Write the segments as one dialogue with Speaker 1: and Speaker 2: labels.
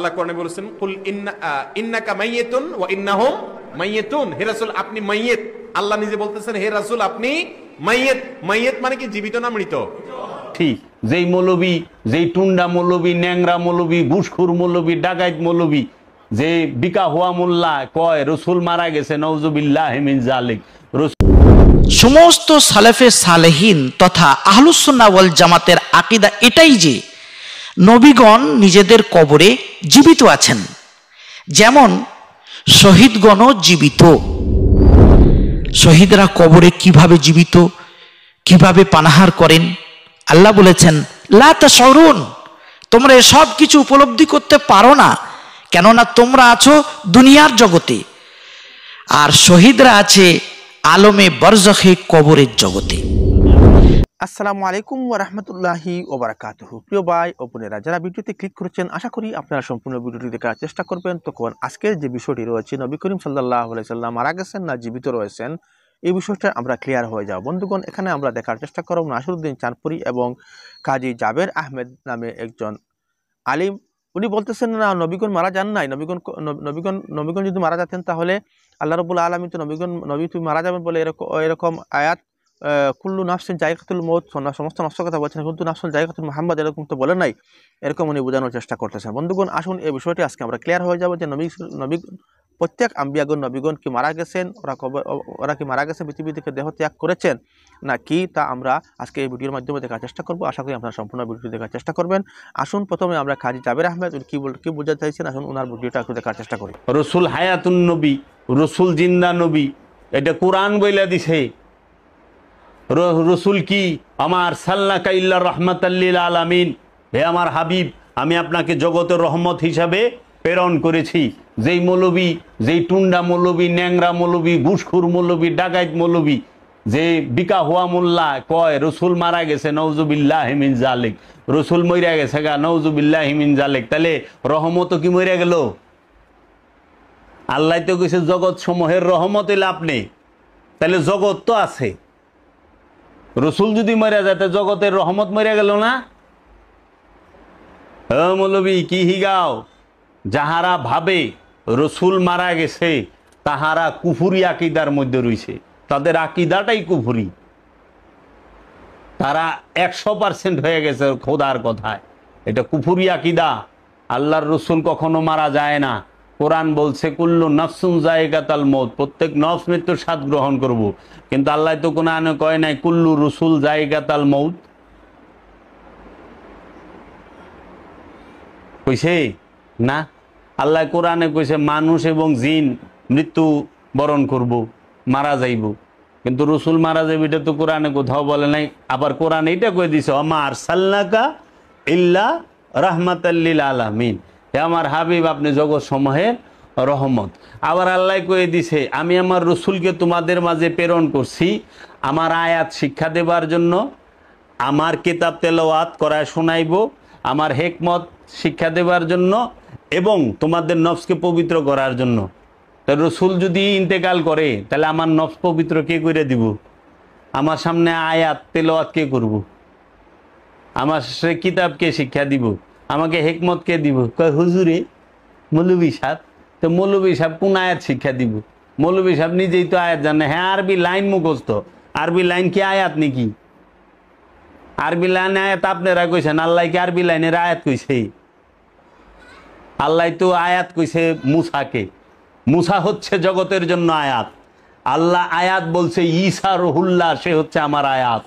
Speaker 1: আল্লাহ কোরআনে বলেছেন কুল ইন্নাকা মাইয়িতুন ওয়া ইন্নাহুম মাইয়িতুন, হে রাসূল আপনি মাইয়িত। আল্লাহ নিজে বলতেছেন হে রাসূল আপনি মাইয়িত। মাইয়িত মানে কি জীবিত না মৃত?
Speaker 2: ঠিক যেই মৌলবী, যেই টুন্ডা মৌলবী, ন্যাংরা মৌলবী, ঘুষখোর মৌলবী, ডাকাইত মৌলবী, যে বিকা হুয়া মোল্লা কয় রসুল মারা গেছে, নাউজুবিল্লাহি মিন যালিক।
Speaker 3: সমস্ত সালেফে সালেহিন তথা আহলুস সুন্নাহ ওয়াল জামাতের আকীদা এটাই যে নবীগণ নিজেদের কবরে জীবিত আছেন, যেমন শহীদগণও জীবিত। শহীদরা কবরে কিভাবে জীবিত, কিভাবে পানাহার করেন? আল্লাহ বলেছেন লা তাশউরুন, তোমরা সব কিছু উপলব্ধি করতে পারো না, কেননা তোমরা আছো দুনিয়ার জগতে, আর শহীদরা আছে আলমে বরজখে কবরের জগতে।
Speaker 4: আসসালামু আলাইকুম ওয়া রাহমাতুল্লাহি ওয়া বারাকাতুহু। প্রিয় ভাই ও বোনেরা, যারা ভিডিওতে ক্লিক করেছেন, আশা করি আপনারা সম্পূর্ণ ভিডিওটি দেখার চেষ্টা করবেন। তখন আজকের যে বিষয়টি রয়েছে, নবী করিম সাল্লাল্লাহু আলাইহি সাল্লাম মারা গেছেন না জীবিত রয়েছেন, এই বিষয়টা আমরা ক্লিয়ার হয়ে যাব। বন্ধুগণ, এখানে আমরা দেখার চেষ্টা করব নাসিরউদ্দিন চাঁদপুরি এবং কাজী জাবের আহমেদ নামে একজন আলিম। উনি বলতেছেন না নবীগণ মারা যান নাই, নবীগণ যদি মারা যেতেন তাহলে আল্লাহ রাব্বুল আলামিন তো নবী তুমি মারা যাবেন বলে এরকম আয়াত কুল্লু নাফসিন জায়গাতুল মউত, সমস্ত নফসের কথা বলছেন, কিন্তু নাফসুল জায়গাতুল মুহাম্মাদ এরকম তো বলে নাই, এরকম উনি বোঝানোর চেষ্টা করতেছেন। বন্ধুগণ, আসুন এই বিষয়টি আজকে আমরা ক্লিয়ার হয়ে যাব যে নবী প্রত্যেক আম্বিয়াগণ নবীগণ কি মারা গেছেন, ওরা কি মারা গেছে, পৃথিবী থেকে দেহ ত্যাগ করেছেন না কি, তা আমরা আজকে এই ভিডিওর মাধ্যমে দেখার চেষ্টা করব। আশা করি আপনারা সম্পূর্ণ ভিডিওটি দেখার চেষ্টা করবেন। আসুন প্রথমে আমরা কাজী জাবের আহমেদ কি বোঝাতে চাইছেন, আসুন ওনার ভিডিওটা একটু দেখার চেষ্টা করি।
Speaker 2: রসুল হায়াতুন নবী, রসুল জিন্দা নবী, এটা কোরআন বইলা দিছে। রসুল কি আমার সাল্লাকা ইল্লা রাহমাতাল লিল আলামিন, হে আমার হাবিব আমি আপনাকে জগতের রহমত হিসাবে প্রেরণ করেছি। যেই মৌলবী, যেই টুন্ডা মৌলবী, ন্যাংরা মৌলবী, ঘুষখোর মৌলবী, ডাকাইত মৌলবী, যে বিকা হুয়া মোল্লা কয় রসুল মারা গেছে, নাউজুবিল্লাহি মিন যালিক, রসুল মইরা গেছে গা, নাউজুবিল্লাহি মিন যালিক, তাহলে রহমত কি মইরা গেল? আল্লাহ তো কইছে জগৎ সমূহের রহমত হইলে আপনি, তাহলে জগৎ তো আছে। রসুল যদি মরে যেতে জগতের রহমত মরে গেল না? মৌলবী কি হিগাও, যাহারা ভাবে রসুল মারা গেছে তাহারা কুফুরি আকিদার মধ্যে রয়েছে, তাদের আকিদাটাই কুফুরি, তারা 100% হয়ে গেছে খোদার কথায়, এটা কুফুরি আকিদা। আল্লাহর রসুল কখনো মারা যায় না। কোরআন বলছে কুল্লু নাফসুন জায়গাতাল মউত, প্রত্যেক নফস মৃত্যুর স্বাদ গ্রহণ করব, কিন্তু আল্লাহ তো কোরআনে কয় নাই কুল্লু রসুল জায়গাতাল মউত, কইছে না। আল্লাহ কোরআনে কইছে মানুষ এবং জিন মৃত্যু বরণ করব, মারা যাইব, কিন্তু রসুল মারা যাইব এটা তো কোরআনে কোথাও বলে নাই। আবার কোরআন এটা কই দিছে ওমা আরসালনাকা ইল্লা রাহমাতাল লিল আলামিন, হে আমার হাবিব আপনি জগৎ সমূহের রহমত। আবার আল্লাহ কয়ে দিছে আমি আমার রসুলকে তোমাদের মাঝে প্রেরণ করছি আমার আয়াত শিক্ষা দেবার জন্য, আমার কিতাব তেলাওয়াত করায় শোনাইব, আমার হিকমত শিক্ষা দেবার জন্য, এবং তোমাদের নফসকে পবিত্র করার জন্য। তো রসুল যদি ইন্তেকাল করে তাহলে আমার নফস পবিত্র কে করে দিব? আমার সামনে আয়াত তেলাওয়াত কে করব? আমার সে কিতাবকে শিক্ষা দিব? আমাকে হিকমত কে দিব? কয় হুজুরে মৌলবী সাহেব। তো মৌলবী সাহেব কোন আয়াত শিক্ষা দিব? মৌলবী সাহেব নিজেই তো আয়াত জানে। হ্যাঁ, আরবি লাইন মুখস্থ, আরবি লাইন কি আয়াত নাকি? আরবি লাইন আয়াত আপনারা কইছেন, আল্লাহ কি আরবি লাইনের আয়াত কইছে? আল্লাহ তো আয়াত কইছে মুসাকে, মুসা হচ্ছে জগতের জন্য আয়াত। আল্লাহ আয়াত বলছে ঈসা রুহুল্লাহ, সে হচ্ছে আমার আয়াত,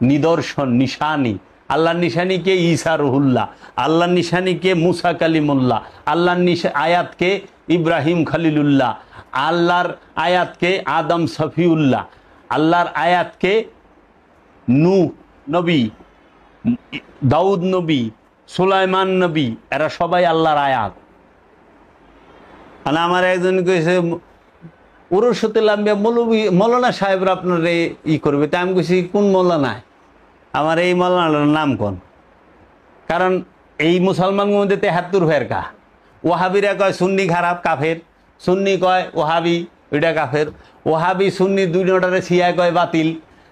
Speaker 2: নিদর্শন, নিশানি। আল্লাহর নিশানি কে? ঈসা রুহুল্লাহ। আল্লাহর নিশানি কে? মুসা কালিমুল্লাহ। আল্লাহর আয়াতকে ইব্রাহিম খলিলুল্লাহ। আল্লাহর আয়াতকে আদম সফিউল্লাহ। আল্লাহর আয়াতকে নূহ নবী, দাউদ নবী, সুলাইমান নবী, এরা সবাই আল্লাহর আয়াত। মানে আমার একজন কইছে উরসতুল আম্বিয়া মৌলানা সাহেবরা আপনার ই করবে, তাই আমি কইছি কোন মৌলানায়? আমার এই মৌলানার নাম কোন? কারণ এই মুসলমান মধ্যে 73 ফেরকা। ওয়াহাবিরা কয় সুন্নি খারাপ কাফের, সুন্নি কয় ওহাবি ওইটা কাফের, ওহাবি সুন্নি দুইটারে শিয়া কয় বাতিল,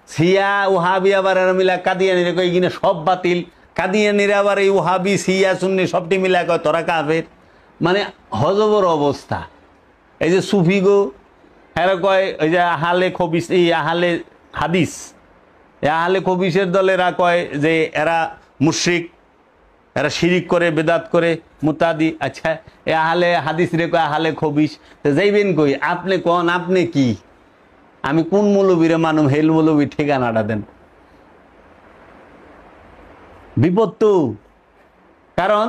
Speaker 2: শিয়া ওহাবি আবার এরা মিলা কাদিয়ানিরে কয় কিনা সব বাতিল, কাদিয়ানিরা আবার এই ওহাবি সিয়া সুন্নি সবটি মিলা কয় তোরা কাফের। মানে হজবর অবস্থা। এই যে সুফি গো এরা কয় ওই যে আহালে খবিস, এই আহালে হাদিস, আহালে খবিসের দলেরা কয় যে এরা মুশরিক, এরা শিরিক করে, বেদাত করে, মুতাদি। আচ্ছা, এ আহালে হাদিস রে কয় আহালে খবিস, তো যাইবেন কই? আপনি কোন, আপনি কি? আমি কোন মৌলবীরে মানুম? হেল মৌলবী ঠিকানাটা দেন। বিপদ তো, কারণ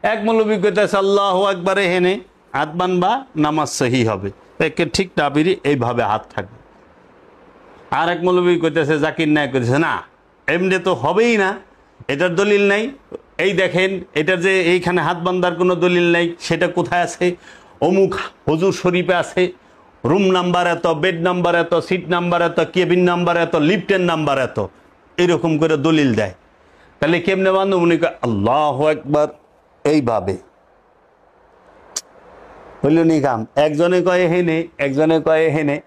Speaker 2: এক মৌলবী কইতেছে আল্লাহু আকবারে হেনে হাত বানবা নামাজ সহি হবে, একে ঠিক ডাবিরি এইভাবে হাত থাকবে। আর এক মৌলবী কইতেছে, জাকির নায়ক কইতেছে না এমনি তো হবেই না, এটার দলিল নাই। এই দেখেন এটার যে এইখানে হাত বান্ধার কোনো দলিল নাই, সেটা কোথায় আছে? অমুক হুজুর শরীফে আছে, রুম নাম্বার এত, বেড নাম্বার এত, সিট নাম্বার এত, কেবিন নাম্বার এত, লিফটের নাম্বার এত, এরকম করে দলিল দেয়। তাহলে কেমনে বান্ধব? উনি কয় আল্লাহু আকবার এইভাবে হইল নি কাম। একজনে কয়ে হেনে, একজনে কয়ে হেনে,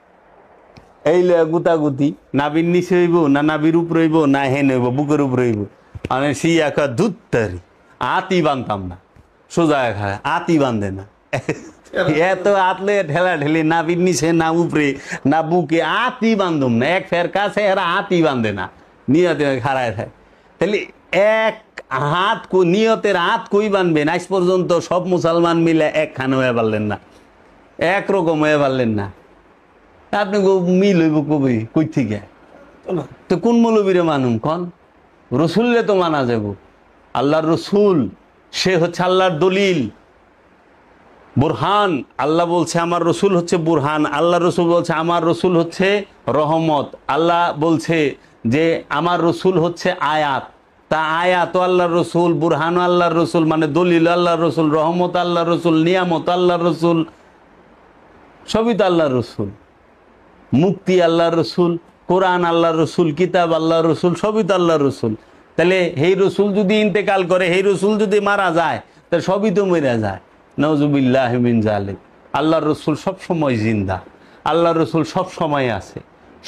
Speaker 2: এই গুতাগুতি, নাবির নিচে হইব না নাবির উপর হইব না হেনে হইব বুকের উপর হইব। মানে সিয়া কয় দুধতারি আতি বানতাম না, সোজা খায় আতি বান্ধে না। এত আতলে ঠেলা ঠেলি, নাবির নিচে না উপরে না বুকে, আতি বান্ধুম না। এক ফের কাছে এরা আতি বান্ধে না, নিয়তে খাড়ায় থাকে। তাহলে এক হাত নিয়তের হাত কই বানবেন? আজ পর্যন্ত সব মুসলমান মিলে একখানে হয়ে পারলেন না, একরকম হয়ে পারলেন না। আপনি মিল হইব কবি কই থেকে? তো কোন মৌলবীরে মানুম কন? রসুলরে তো মানা যাব। আল্লাহর রসুল, সে হচ্ছে আল্লাহর দলিল, বুরহান। আল্লাহ বলছে আমার রসুল হচ্ছে বুরহান, আল্লাহ রসুল বলছে আমার রসুল হচ্ছে রহমত, আল্লাহ বলছে যে আমার রসুল হচ্ছে আয়াত। তা আয়াত আল্লাহর রসুল, বুরহান আল্লাহর রসুল, মানে দলিল আল্লাহর রসুল, রহমত আল্লাহর রসুল, নিয়ামত আল্লাহর রসুল, সবই তো আল্লাহর রসুল। মুক্তি আল্লাহর রসুল, কোরআন আল্লাহর রসুল, কিতাব আল্লাহর রসুল, সবই তো আল্লাহর রসুল। তাহলে এই রসুল যদি ইন্তেকাল করে, এই রসুল যদি মারা যায়, তাহলে সবই তো মরে যায়। নওজুবিল্লাহ মিন জালিক। আল্লাহর রসুল সব সময় জিন্দা, আল্লাহর রসুল সব সময় আছে,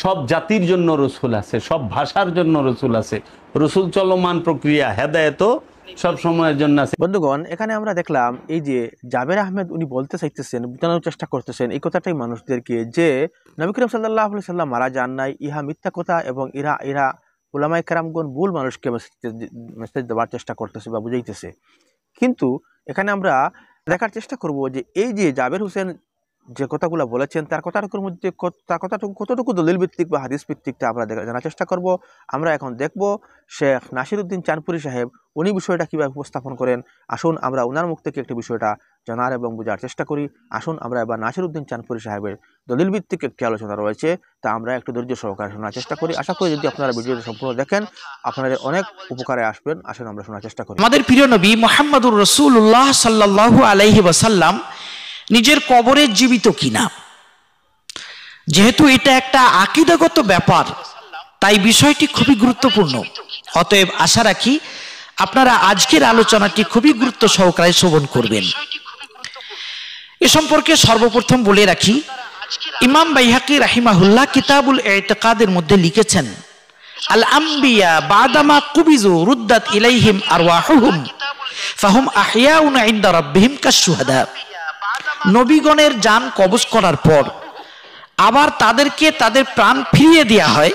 Speaker 2: সব জাতির জন্য রসুল আছে, সব ভাষার জন্য রসুল আছে। রসুল চলমান প্রক্রিয়া, হেদায়েত সব সময়ের জন্য আছে।
Speaker 4: বন্ধুগণ, এখানে আমরা দেখলাম এই যে জাবের আহমেদ উনি বলতে চাইতেছেন, বোঝানোর চেষ্টা করতেছেন এই কথাটাই মানুষদেরকে, যে নবী করিম সাল্লাল্লাহু আলাইহি সাল্লাম মারা যান নাই, ইহা মিথ্যা কথা, এবং এরা উলামায়ে কেরামগণ ভুল মানুষকে মেসেজ দেওয়ার চেষ্টা করতেছে বা বুঝাইতেছে। কিন্তু এখানে আমরা দেখার চেষ্টা করব যে এই যে জাবের হোসেন যে কথাগুলো বলেছেন, তার কথাটুকুর মধ্যে কতটুকু দলিল ভিত্তিক বা হাদিস ভিত্তিকটা আমরা জানার চেষ্টা করব। আমরা এখন দেখব শেখ নাসিরউদ্দিন চাঁদপুরি সাহেব উনি বিষয়টা কীভাবে উপস্থাপন করেন। আসুন আমরা ওনার মুখ থেকে একটি বিষয়টা জানার এবং বোঝার চেষ্টা করি। আসুন আমরা এবার নাসিরউদ্দিন চাঁদপুরি সাহেবের দলিল ভিত্তিক একটি আলোচনা রয়েছে, তা আমরা একটু ধৈর্য সহকারে শোনার চেষ্টা করি। আশা করি যদি আপনারা ভিডিওটি সম্পূর্ণ দেখেন আপনাদের অনেক উপকারে আসবেন। আসুন আমরা শোনার চেষ্টা করি।
Speaker 3: আমাদের প্রিয় নবী মুহাম্মদুর রাসূলুল্লাহ সাল্লাল্লাহু আলাইহি ওয়াসাল্লাম নিজের কবরে জীবিত কিনা, যেহেতু এটা একটা আকীদাগত ব্যাপার, তাই বিষয়টি খুবই গুরুত্বপূর্ণ। অতএব আশা রাখি আপনারা আজকের আলোচনাটি খুবই গুরুত্ব সহকারে শ্রবণ করবেন। এ সম্পর্কে সর্বপ্রথম বলে রাখি, ইমাম বাইহাকি রাহিমাহুল্লাহ কিতাবুল ইতিকাদের মধ্যে লিখেছেন, আল আম্বিয়া বাদামা কুবিজু রুদ্দাত ইলাইহিম আরওয়াহুহুম ফাহুম আহইয়াউন ইনদা রাব্বিহিম কাশুহাদা। নবীগণের জান কবজ করার পর আবার তাদেরকে তাদের প্রাণ ফিরিয়ে দেওয়া হয়,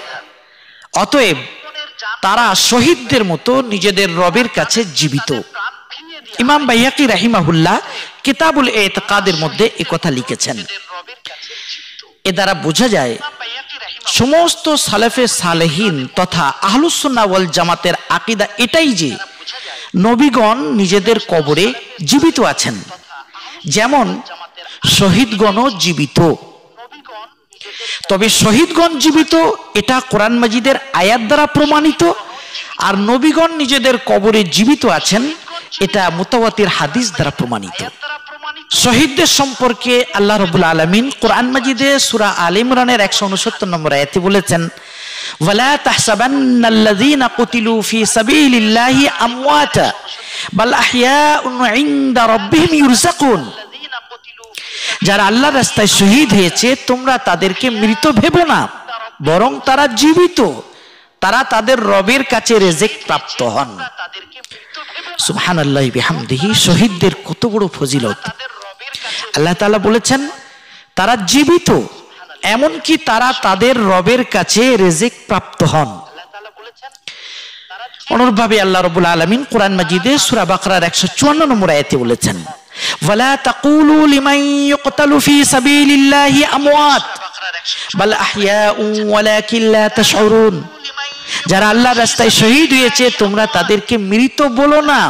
Speaker 3: অতএব তারা শহীদদের মতো নিজেদের রবের কাছে জীবিত। ইমাম বাইহাকি রাহিমাহুল্লাহ কিতাবুল ইতিকাদের মধ্যে এই কথা লিখেছেন। এ দ্বারা বোঝা যায় সমস্ত সালেফে সালেহিন তথা আহলুস সুন্নাহ ওয়াল জামাতের আকীদা এটাই যে নবীগণ নিজেদের কবরে জীবিত আছেন, যেমন শহীদগণও জীবিত। তবে শহীদগণ জীবিত এটা কোরআন মাজিদের আয়াত দ্বারা প্রমাণিত, আর নবীগণ নিজেদের কবরে জীবিত আছেন এটা মুতাওয়াতির হাদিস দ্বারা প্রমাণিত। শহীদদের সম্পর্কে আল্লাহ রাব্বুল আলামিন কোরআন মাজিদে সূরা আলে ইমরানের 169 নম্বর আয়াতে বলেছেন, ওয়ালা তাহসাবান্নাল্লাযীনা কুতিলু ফি সাবিলিল্লাহি আমওয়াতা বাল আহইয়াউন ইনদা রাব্বিহিম ইরযাকুন। যারা আল্লাহর রাস্তায় শহীদ হয়েছে তোমরা তাদেরকে মৃত ভেবো না, বরং তারা জীবিত, তারা তাদের রবের কাছে রিজিক প্রাপ্ত হন। সুবহানাল্লাহি বিহামদিহি, শহীদদের কত বড় ফজিলত। আল্লাহ তাআলা বলেছেন তারা জীবিত, এমনকি তারা তাদের রবের কাছে রিজিক প্রাপ্ত হন। অনুরূপভাবে আল্লাহ রাব্বুল আলামিন কোরআন মাজিদে সূরা বাকারার 154 নম্বর আয়াতে বলেছেন, ওয়ালা তাকুলু লিমান ইউকতালু ফি সাবিলিল্লাহি আমওয়াত বাল আহইয়াউ ওয়ালাকিন লা তাশউরুন। যারা আল্লাহর রাস্তায় শহীদ হয়েছে তোমরা তাদেরকে মৃত বলো না,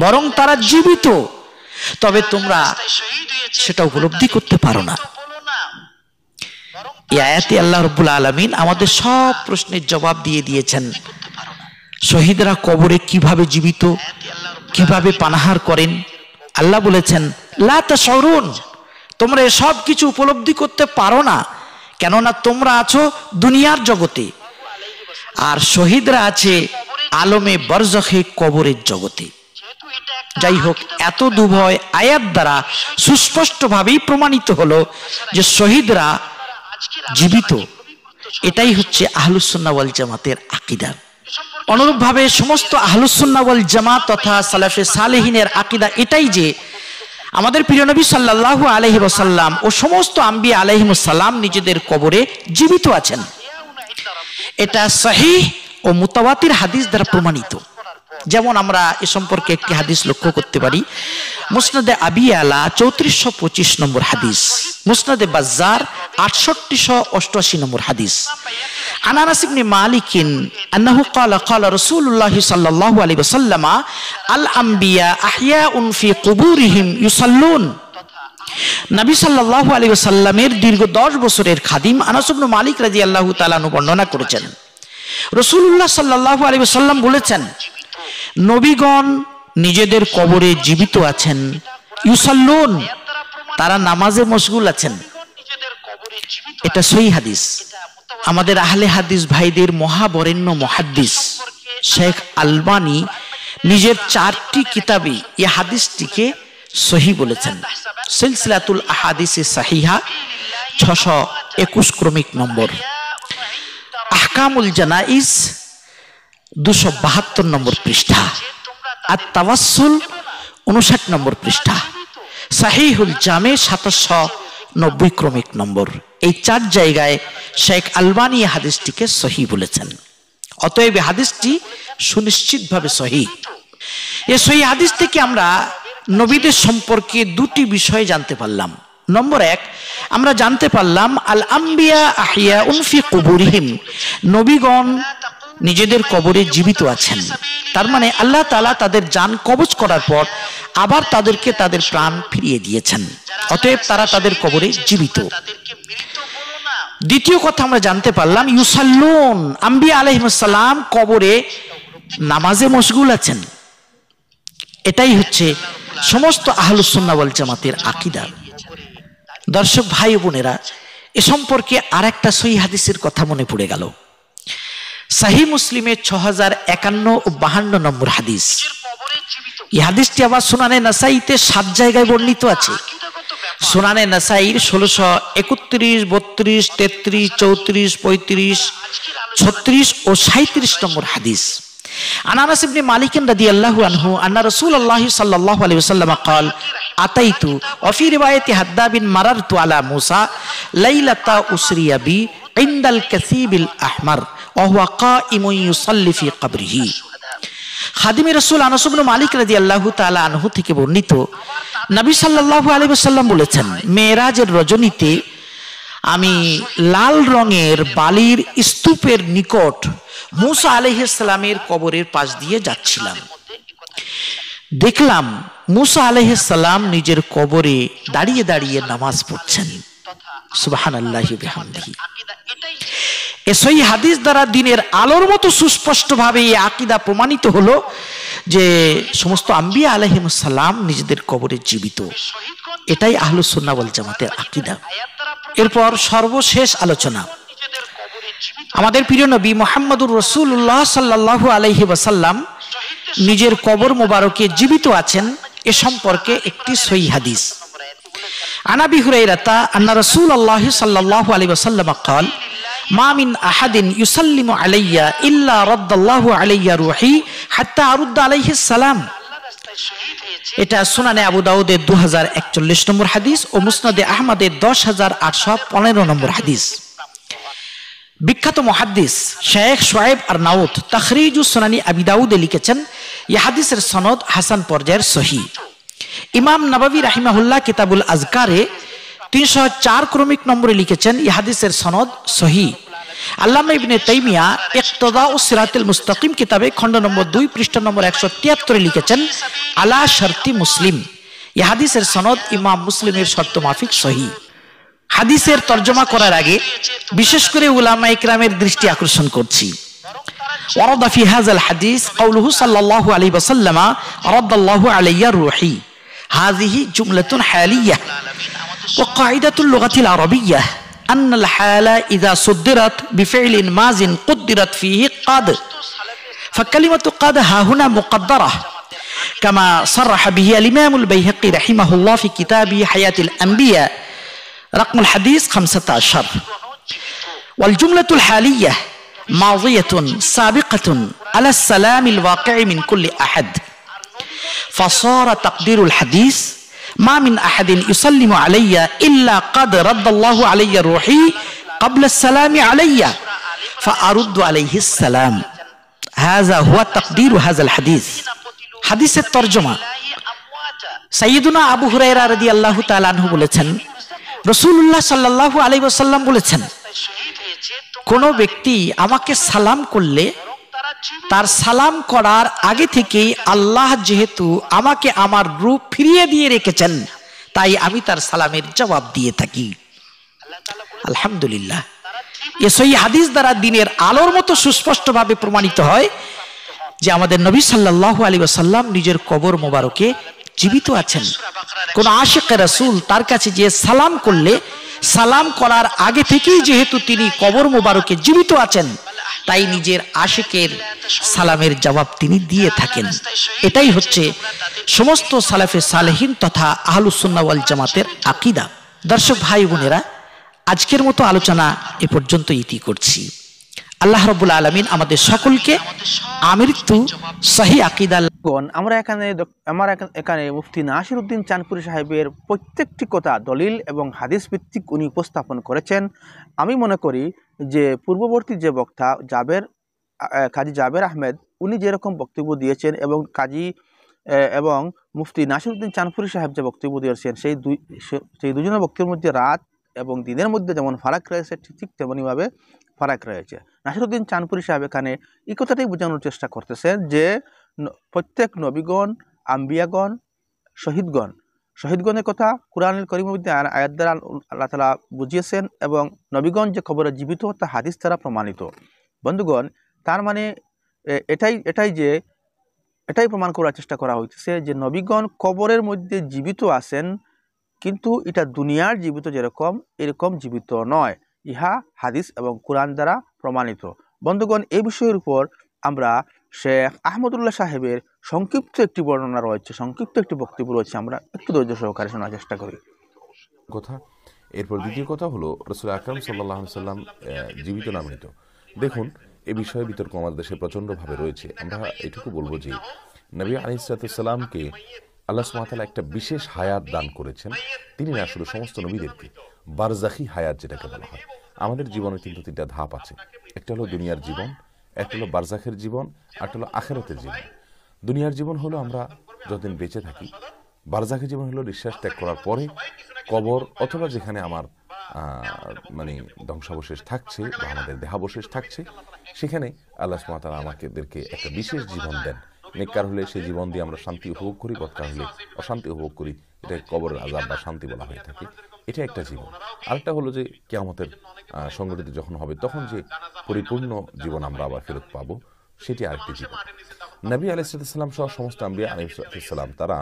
Speaker 3: বরং তারা জীবিত, তবে তোমরা সেটা উপলব্ধি করতে পারো না। এই আয়াতে আল্লাহ রাব্বুল আলামিন আমাদের সব প্রশ্নের জবাব দিয়ে দিয়েছেন। শহীদরা কবরে কিভাবে জীবিত, কিভাবে পানাহার করেন। আল্লাহ বলেছেন লা তাশউরুন, তোমরা সব কিছু উপলব্ধি করতে পারো না, কেননা তোমরা আছো দুনিয়ার জগতে, আর শহীদরা আছে আলমে বরজখে কবরের জগতে। যাই হোক, এত দুভয় আয়াত দ্বারা সুস্পষ্টভাবেই প্রমাণিত হলো যে শহীদরা জীবিত। এটাই হচ্ছে আহলুস সুন্নাহ ওয়াল জামাতের আকীদা। অনুরূপভাবে সমস্ত আহলুস সুন্নাহ ওয়াল জামাত তথা সালাফে সালেহিনের আকীদা এটাই যে আমাদের প্রিয় নবী সাল্লাল্লাহু আলাইহি ওয়াসাল্লাম ও সমস্ত আম্বিয়া আলাইহিমুস সালাম নিজেদের কবরে জীবিত আছেন। এটা সহিহ ও মুতাওয়াতির হাদিস দ্বারা প্রমাণিত। যেমন আমরা এ সম্পর্কে একটি হাদিস লক্ষ্য করতে পারি, মুসনাদে আবি আলা 3425 নম্বর হাদিস, মুসনাদে বাজ্জার 6888 নম্বর হাদিস। আন আনাস ইবনে মালিক আন্নাহু ক্বালা ক্বালা রাসূলুল্লাহ সাল্লাল্লাহু আলাইহি ওয়াসাল্লাম আল আম্বিয়া আহইয়াউন ফি কুবুরিহিম ইউসাল্লুন। নবী সাল্লাল্লাহু আলাইহি ওয়াসাল্লামের দীর্ঘ 10 বছরের খাদিম আনাস ইবনে মালিক রাদিয়াল্লাহু তাআলা আনহু বর্ণনা করেছেন, রাসূলুল্লাহ সাল্লাল্লাহু আলাইহি ওয়াসাল্লাম বলেছেন, নবীগণ নিজেদের কবরে জীবিত আছেন, ইউসাল্লুন, তারা নামাজে মশগুল আছেন। এটা সহিহ হাদিস। আমাদের আহলে হাদিস ভাইদের মহাবরেণ্য মুহাদ্দিস শেখ আলবানী নিজের 4টি কিতাবে এই হাদিসটিকে সহিহ বলেছেন। সিলসিলাতুল আহাদিসে সাহিহা 621 ক্রমিক নম্বর, আহকামুল জানাইজ 272 নম্বর পৃষ্ঠা, আর তাওয়াসসুল 59 নম্বর পৃষ্ঠা, সাহিহুল জামে 790 ক্রমিক নম্বর। এই 4 জায়গায় শেখ আলবানী হাদিসটিকে সহিহ বলেছেন। অতএব হাদিসটি সুনিশ্চিতভাবে সহিহ। এই সহিহ হাদিস থেকে আমরা নবীদের সম্পর্কে 2টি বিষয় জানতে পারলাম। নম্বর 1, আমরা জানতে পারলাম আল আম্বিয়া আহইয়াউন ফি কুবুরিহিম, নবীগণ নিজেদের কবরে জীবিত আছেন। তার মানে আল্লাহ তাআলা তাদের জান কবজ করার পর আবার তাদেরকে তাদের প্রাণ ফিরিয়ে দিয়েছেন, অতএব তারা তাদের কবরে জীবিত। দ্বিতীয় কথা আমরা জানতে পারলাম ইউসাল্লুন, আম্বিয়া আলাইহিস সালাম কবরে নামাজে মশগুল আছেন। এটাই হচ্ছে সমস্ত আহলুস সুন্নাহ ওয়াল জামাতের আকীদা। দর্শক ভাই ও বোনেরা, এ সম্পর্কে আরেকটা সহিহ হাদিসের কথা মনে পড়ে গেল। সহিহ মুসলিমের 6051 ও 52 নম্বর হাদিস। এই হাদিসটি আবার সুনানে নাসাইতে 7 জায়গায় বর্ণিত আছে। সুনানে নাসাইর 1631, 32, 33, 34, 35, 36 ও 37 নম্বর হাদিস। عن انس بن مالك رضي الله عنه ان رسول الله صلى الله عليه وسلم قال اتيت وفي روايه حداب مررت على موسى ليله اسري بي عند الكثيب الاحمر وهو قائم يصلي في قبره। খাদিম রাসূল আনাস ইবনে মালিক রাদিয়াল্লাহু তাআলা আনহু থেকে বর্ণিত, নবী সাল্লাল্লাহু আলাইহি ওয়াসাল্লাম বলেছেন, মেরাজের রজনীতে আমি লাল রঙের বালির স্তূপের নিকট মুসা আলাইহিস সালামের কবরের পাশ দিয়ে যাচ্ছিলাম। দেখলাম মুসা আলাইহিস সালাম নিজের কবরে দাঁড়িয়ে দাঁড়িয়ে নামাজ পড়ছেন। সুবহানাল্লাহি ওয়া বিহামদিহি। এই সহিহ হাদিস দ্বারা দিনের আলোর মতো সুস্পষ্টভাবে এই আকীদা প্রমাণিত হলো যে সমস্ত আম্বিয়া আলাইহিমুস সালাম নিজেদের কবরে জীবিত। এটাই আহলুস সুন্নাহ ওয়াল জামাতের আকীদা। এরপর সর্বশেষ আলোচনা, আমাদের প্রিয় নবী মুহাম্মদুর রাসূলুল্লাহ সাল্লাল্লাহু আলাইহি ওয়াসাল্লাম নিজের কবর মোবারকে জীবিত আছেন এ সম্পর্কে একটি সহিহ হাদিস। আন আবি হুরায়রা আন্না রাসূলুল্লাহ সাল্লাল্লাহু আলাইহি ওয়াসাল্লাম قال মা মিন আহাদিন ইউসাল্লিমু আলাইয়া ইল্লা রাদ্দাল্লাহু আলাইয়া রূহি হাত্তা আরুদ্দা আলাইহিস সালাম। এটা সুনানে আবু দাউদের 2041 নম্বর হাদিস ও মুসনাদে আহমদের 10,815 নম্বর হাদিস। বিখ্যাত মুহাদ্দিস শেখ শুআইব আরনাউত তাখরিজুস সুনানি আবি দাউদে লিখেছেন, এই হাদিসের সনদ হাসান পর্যায়ের সহিহ। ইমাম নববী রাহিমাহুল্লাহ কিতাবুল আজকারে 304 ক্রমিক নম্বরে লিখেছেন, এই হাদিসের সনদ সহিহ। আল্লামা ইবনে তাইমিয়া ইকতিদাউস সিরাতুল মুস্তাকিম কিতাবে খণ্ড নম্বর 2 পৃষ্ঠা নম্বর 173 লিখেছেন, আলা শর্তি মুসলিম। এই হাদিসের সনদ ইমাম মুসলিমের শর্ত মাফিক সহিহ। হাদিসের তরজমা করার আগে বিশেষ করে উলামা ইকরামের দৃষ্টি আকর্ষণ করছি। ওয়ারাদা ফি হাযাল হাদিস কাউলুহু সাল্লাল্লাহু আলাইহি ওয়াসাল্লাম রাদাল্লাহু আলাইয়া রূহি। হাযিহি জুমলাতুন হালিয়াহ ওয়া কাঈদাতুল লুগাতিল আরাবিয়্যাহ أن الحال إذا صدرت بفعل ماض قدرت فيه قد، فكلمة قد ها هنا مقدرة كما صرح به الإمام البيهقي رحمه الله في كتابه حياة الأنبياء رقم الحديث 15. والجملة الحالية ماضية سابقة على السلام الواقع من كل أحد، فصار تقدير الحديث ما من أحد يسلم علي إلا قد رد الله علي روحي قبل السلام علي فأرد عليه السلام. هذا هو تقدير هذا الحديث. حديث الترجمة সাইয়্যিদুনা আবু হুরায়রা রাদিয়াল্লাহু তাআলা আনহু বলেছেন, রাসূলুল্লাহ সাল্লাল্লাহু আলাইহি ওয়াসাল্লাম বলেছেন, কোন ব্যক্তি আমাকে সালাম করলে তার সালাম করার আগে থেকেই আল্লাহ যেহেতু আমাকে আমার রূপ ফিরিয়ে দিয়ে রেখেছেন, তাই আমি তার সালামের জবাব দিয়ে থাকি। আলহামদুলিল্লাহ, এই সহিহ হাদিস দ্বারা দ্বীনের আলোর মতো সুস্পষ্টভাবে প্রমাণিত হয় যে আমাদের নবী সাল্লাল্লাহু আলাইহি ওয়াসাল্লাম নিজের কবর মোবারকে জীবিত আছেন। কোন আশিক রাসূল তার কাছে যে সালাম করলে সালাম করার আগে থেকেই যেহেতু তিনি কবর মোবারকে জীবিত আছেন, তাই নিজের আশিকের সালামের জবাব তিনি দিয়ে থাকেন। এটাই হচ্ছে সমস্ত সালাফে সালেহিন তথা আহলুস সুন্নাহ ওয়াল জামাতের আকীদা। দর্শক ভাই বোনেরা, আজকের মতো আলোচনা এ পর্যন্ত ইতি করছি। আল্লাহ রাব্বুল আলামিন আমাদের সকলকে আমৃত্যু সহিহ আকীদা।
Speaker 4: আমরা এখানে মুফতি নাসির উদ্দিন চাঁদপুরি সাহেবের প্রত্যেকটি কথা দলিল এবং হাদিস ভিত্তিক উনি উপস্থাপন করেছেন। আমি মনে করি যে পূর্ববর্তী যে বক্তা কাজী জাবের আহমেদ উনি যেরকম বক্তব্য দিয়েছেন এবং মুফতি নাসির উদ্দিন চাঁদপুরি সাহেব যে বক্তব্য দিয়েছেন, সেই দুজনের বক্তব্যের মধ্যে রাত এবং দিনের মধ্যে যেমন ফারাক রয়েছে, ঠিক তেমনিভাবে ফারাক রয়েছে। নাসিরউদ্দিন চাঁদপুরি সাহেব এখানে এই কথাটাই বোঝানোর চেষ্টা করতেছেন যে প্রত্যেক নবীগণ, আম্বিয়াগণ, শহীদগণের কথা কুরআনুল কারীমের মধ্যে আয়াত দ্বারা আল্লাহ তাআলা বুঝিয়েছেন এবং নবীগণ যে কবরে জীবিত তা হাদিস দ্বারা প্রমাণিত। বন্ধুগণ, তার মানে এটাই প্রমাণ করার চেষ্টা করা হইতেছে যে নবীগণ কবরের মধ্যে জীবিত আছেন, কিন্তু এটা দুনিয়ার জীবিত যেরকম এরকম জীবিত নয়। ইহা হাদিস এবং কুরআন দ্বারা প্রমাণিত। বন্ধুগণ, এই বিষয়ের উপর আমরা শেখ আহমদুল্লাহ সাহেবের সংক্ষিপ্ত একটি বর্ণনা রয়েছে, সংক্ষিপ্ত একটি বক্তব্য রয়েছে, আমরা একটু ধৈর্য সহকারে শোনার চেষ্টা করি।
Speaker 5: কথা এরপর দ্বিতীয় কথা হলো রাসূল আকরাম সাল্লাল্লাহু আলাইহি ওয়াসাল্লাম জীবিত না মৃত। দেখুন, এ বিষয়ে বিতর্ক আমাদের দেশে প্রচণ্ডভাবে রয়েছে। আমরা এটুকু বলবো যে নবী আলাইহিস সালামকে আল্লাহ সুবহানাহু ওয়া তাআলা একটা বিশেষ হায়াত দান করেছেন। তিনি না শুধু সমস্ত নবীদেরকে বারজাখী হায়াত যেটাকে বলা হয়। আমাদের জীবনে কিন্তু তিনটা ধাপ আছে। একটা হলো দুনিয়ার জীবন, একটা হলো বারজাখের জীবন, আর একটা হলো আখিরাতের জীবন। দুনিয়ার জীবন হলো আমরা যতদিন বেঁচে থাকি, বারজাখের জীবন হলো নিঃশ্বাস ত্যাগ করার পরে কবর অথবা যেখানে আমার ধ্বংসাবশেষ থাকছে বা আমাদের দেহাবশেষ থাকছে, সেখানে আল্লাহ সুবহানাহু ওয়া তাআলা আমাদেরকে একটা বিশেষ জীবন দেন। নেককার হলে সেই জীবন দিয়ে আমরা শান্তি উপভোগ করি, বদকার হলে অশান্তি উপভোগ করি। এটাকে কবরের আযাব বা শান্তি বলা হয়ে থাকে। এটা একটা জীবন। আরেকটা হলো যে কিয়ামতের সংগঠিত যখন হবে তখন যে পরিপূর্ণ জীবন আমরা আবার ফেরত পাবো, সেটি আরেকটি জীবন। নবী আলাইহিস সালাম সহ সমস্ত আম্বিয়া আলাইহিস সালাম তারা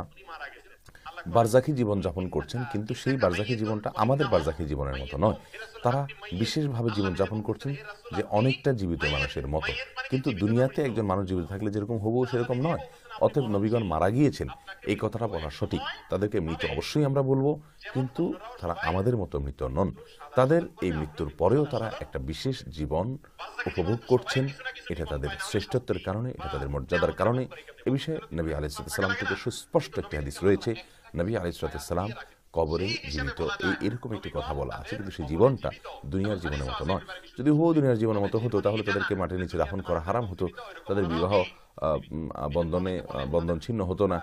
Speaker 5: বারজাখী জীবন যাপন করছেন, কিন্তু সেই বারজাখী জীবনটা আমাদের বারজাখী জীবনের মতো নয়। তারা বিশেষভাবে জীবন যাপন করছেন যে অনেকটা জীবিত মানুষের মতো। কিন্তু দুনিয়াতে একজন মানুষ জীবিত থাকলে যেরকম হবো সেরকম নয়। অতএব নবীগণ মারা গিয়েছেন এই কথাটা বলা সঠিক। তাদেরকে মৃত অবশ্যই আমরা বলবো, কিন্তু তারা আমাদের মতো মৃত নন। তাদের এই মৃত্যুর পরেও তারা একটা বিশেষ জীবন উপভোগ করছেন। এটা তাদের শ্রেষ্ঠত্বের কারণে, এটা তাদের মর্যাদার কারণে। এ বিষয়ে নবী আলাইহিস সালাম থেকে সুস্পষ্ট একটি হাদিস রয়েছে। নবী আলাইহিস সালাম কবরে জীবিত, এরকম একটি কথা বলা আছে, কিন্তু সেই জীবনটা দুনিয়ার জীবনের মতো নয়। যদি দুনিয়ার জীবনের মতো হতো তাহলে তাদেরকে মাটির নিচে দাফন করা হারাম হতো, তাদের বিবাহ বন্ধন ছিন্ন হতো না,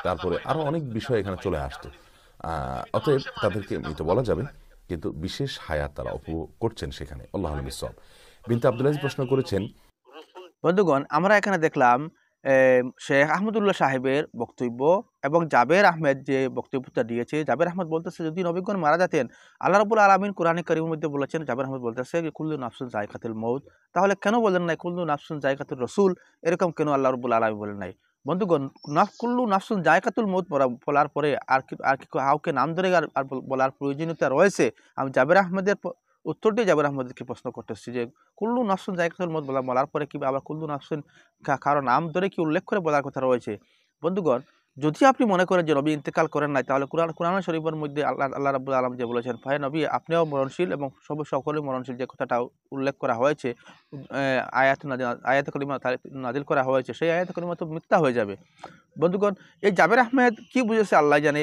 Speaker 5: তারপরে আরো অনেক বিষয় এখানে চলে আসতো। অতএব তাদেরকে মৃত বলা যাবে, কিন্তু বিশেষ হায়াত তারা উপভোগ করছেন সেখানে। আল্লাহ বিসওয়াব। বিনতে আব্দুল আজিজ প্রশ্ন করেছেন,
Speaker 4: বন্ধুগণ, আমরা এখানে দেখলাম শেখ আহমদুল্লাহ সাহেবের বক্তব্য এবং জাবের আহমেদ যে বক্তব্যটা দিয়েছে। জাবের আহমেদ বলতেছে যদি নবীগণ মারা যেতেন, আল্লাহ রাব্বুল আলামিন কোরআনে কারীমের মধ্যে বলেছেন, জাবের আহমেদ বলতেছে যে কুল্লু নাফসুন যায়কাতুল মউত, তাহলে কেন বলেন নাই কুল্লু নাফসুন যায়কাতুর রাসূল? এরকম কেন আল্লাহ রাব্বুল আলামিন বলেন নাই? বন্ধুগণ, কুল্লু নাফসুন যায়কাতুল মউত বলার পরে আর কি কাউকে নাম ধরে আর বলার প্রয়োজনীয়তা রয়েছে? আমি জাবের আহমেদের উত্তরটি জাবের আহমেদকে প্রশ্ন করতেছি যে কুল্লু নাফসুন যায়কাতুল মউত বলার পরে কি আবার কুল্লু নাফসুন কারো নাম ধরে কি উল্লেখ করে বলার কথা রয়েছে? বন্ধুগণ, যদি আপনি মনে করেন যে নবী ইন্তেকাল করেন নাই, তাহলে কোরআন শরীফের মধ্যে আল্লাহ রাব্বুল আলামিন যে বলেছেন, ভাই নবী আপনিও মরণশীল এবং সকলেই মরণশীল, যে কথাটা উল্লেখ করা হয়েছে, আয়াত কারিমা নাজিল করা হয়েছে, সেই আয়াত কারিমা তো মিথ্যা হয়ে যাবে। বন্ধুগণ, এই জাবের আহমেদ কি বুঝেছে আল্লাহ জানে।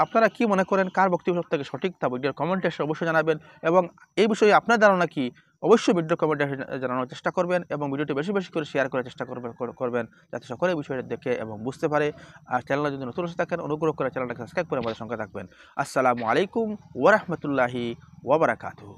Speaker 4: আপনারা কি মনে করেন, কার বক্তব্য সবথেকে সঠিক তা ভিডিওর কমেন্টে অবশ্যই জানাবেন, এবং এই বিষয়ে আপনার ধারণা কি অবশ্যই ভিডিও কমেন্টে জানানোর চেষ্টা করবেন, এবং ভিডিওটি বেশি বেশি করে শেয়ার করার চেষ্টা করবেন যাতে সকলে বিষয়টা দেখে এবং বুঝতে পারে। আর চ্যানেলে যদি নতুন এসে থাকেন, অনুগ্রহ করে চ্যানেলটাকে সাবস্ক্রাইব করে আমাদের সঙ্গে থাকবেন। আসসালামু আলাইকুম ওয়া রাহমাতুল্লাহি ওয়া বারাকাতুহু।